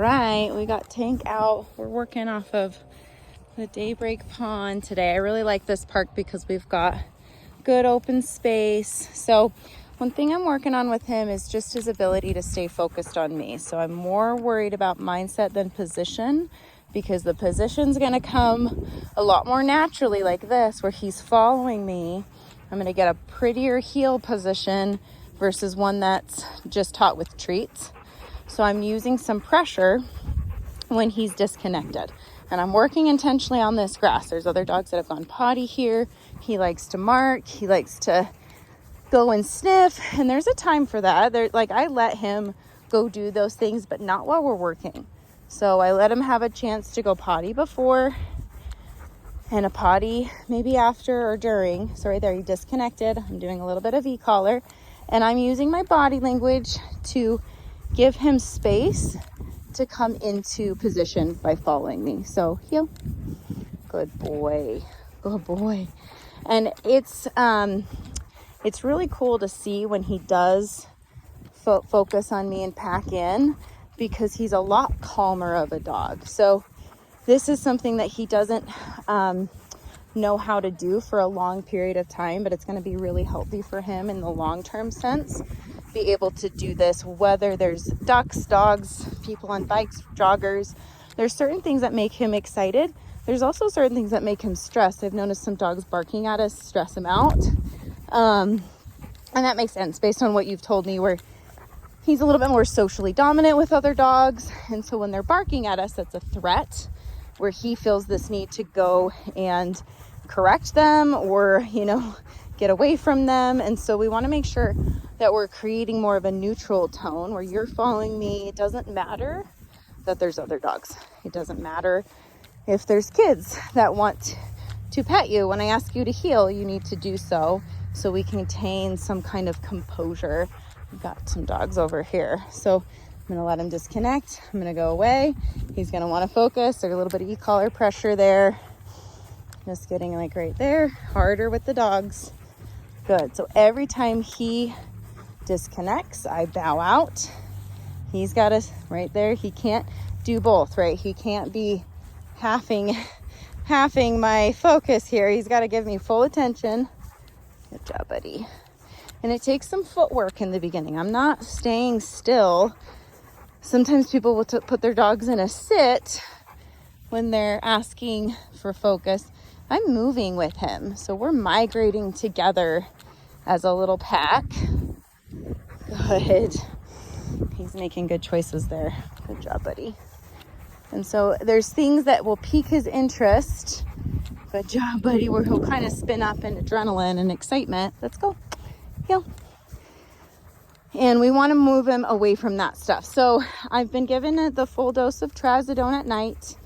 right, we got Tank out. We're working off of the Daybreak Pond today. I really like this park because we've got good open space. So one thing I'm working on with him is just his ability to stay focused on me. So I'm more worried about mindset than position, because the position's gonna come a lot more naturally like this, where he's following me. I'm gonna get a prettier heel position versus one that's just taught with treats. So I'm using some pressure when he's disconnected. And I'm working intentionally on this grass. There's other dogs that have gone potty here. He likes to mark. He likes to go and sniff. And there's a time for that. I let him go do those things, but not while we're working. So I let him have a chance to go potty before and a potty maybe after or during. So right there, he disconnected. I'm doing a little bit of e-collar. And I'm using my body language to give him space to come into position by following me. So heel, good boy, good boy. And it's really cool to see when he does focus on me and pack in, because he's a lot calmer of a dog. So this is something that he doesn't know how to do for a long period of time, but it's going to be really healthy for him in the long-term sense. Be able to do this, whether there's ducks, dogs, people on bikes, joggers. There's certain things that make him excited. There's also certain things that make him stressed. I've noticed some dogs barking at us stress him out. And that makes sense based on what you've told me, where he's a little bit more socially dominant with other dogs. And so when they're barking at us, that's a threat, where he feels this need to go and correct them or, get away from them. And so we want to make sure that we're creating more of a neutral tone where you're following me. It doesn't matter that there's other dogs. It doesn't matter if there's kids that want to pet you. When I ask you to heel, you need to do so we can maintain some kind of composure. We've got some dogs over here. So I'm going to let him disconnect. I'm going to go away. He's going to want to focus. There's a little bit of e-collar pressure there. Just getting right there. Harder with the dogs. Good. So every time he disconnects, I bow out. He's got us right there. He can't do both, right? He can't be halving my focus here. He's got to give me full attention. Good job, buddy. And it takes some footwork in the beginning. I'm not staying still. Sometimes people will put their dogs in a sit when they're asking for focus. I'm moving with him. So we're migrating together as a little pack. Good. He's making good choices there. Good job, buddy. And so there's things that will pique his interest. Good job, buddy, where he'll kind of spin up in adrenaline and excitement. Let's go. Heel. And we want to move him away from that stuff. So I've been given the full dose of trazodone at night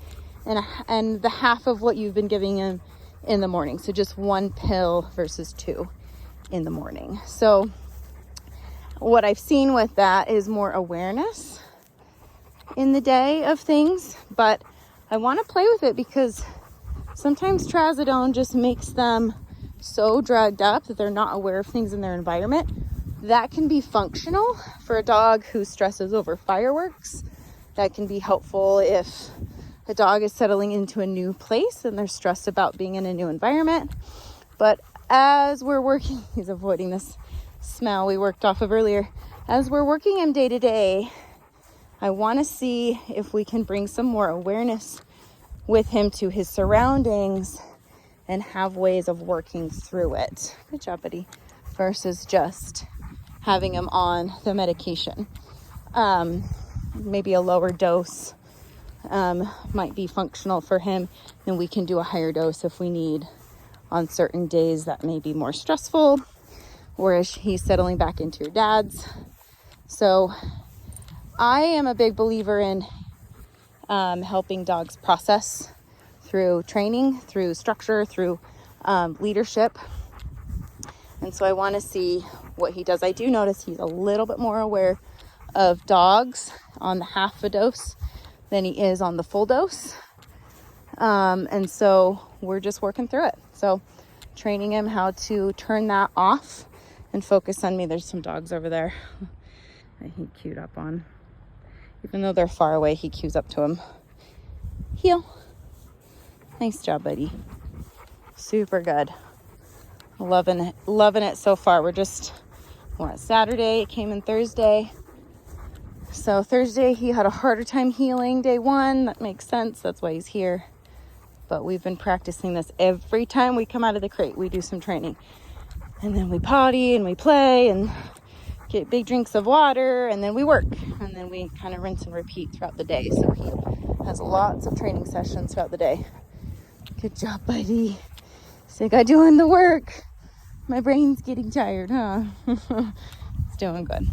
and the half of what you've been giving him in the morning. So just 1 pill versus 2 in the morning. So what I've seen with that is more awareness in the day of things, but I want to play with it because sometimes trazodone just makes them so drugged up that they're not aware of things in their environment. That can be functional for a dog who stresses over fireworks. That can be helpful if a dog is settling into a new place and they're stressed about being in a new environment. But as we're working, he's avoiding this smell we worked off of earlier. As we're working him day to day, I want to see if we can bring some more awareness with him to his surroundings and have ways of working through it. Good job, buddy. Versus just having him on the medication. Maybe a lower dose might be functional for him, and we can do a higher dose if we need on certain days that may be more stressful, or as he's settling back into your dad's. So I am a big believer in helping dogs process through training, through structure, through leadership. And so I want to see what he does. I do notice he's a little bit more aware of dogs on the half a dose than he is on the full dose. And so we're just working through it. So training him how to turn that off and focus on me. There's some dogs over there that he queued up on. Even though they're far away, he cues up to him. Heel. Nice job, buddy. Super good. Loving it so far. We're at Saturday. It came in Thursday. So Thursday he had a harder time healing day 1. That makes sense. That's why he's here. But we've been practicing this every time we come out of the crate. We do some training. And then we potty and we play and get big drinks of water, and then we work. And then we kind of rinse and repeat throughout the day. So he has lots of training sessions throughout the day. Good job, buddy. Sick of doing the work. My brain's getting tired, huh? It's doing good.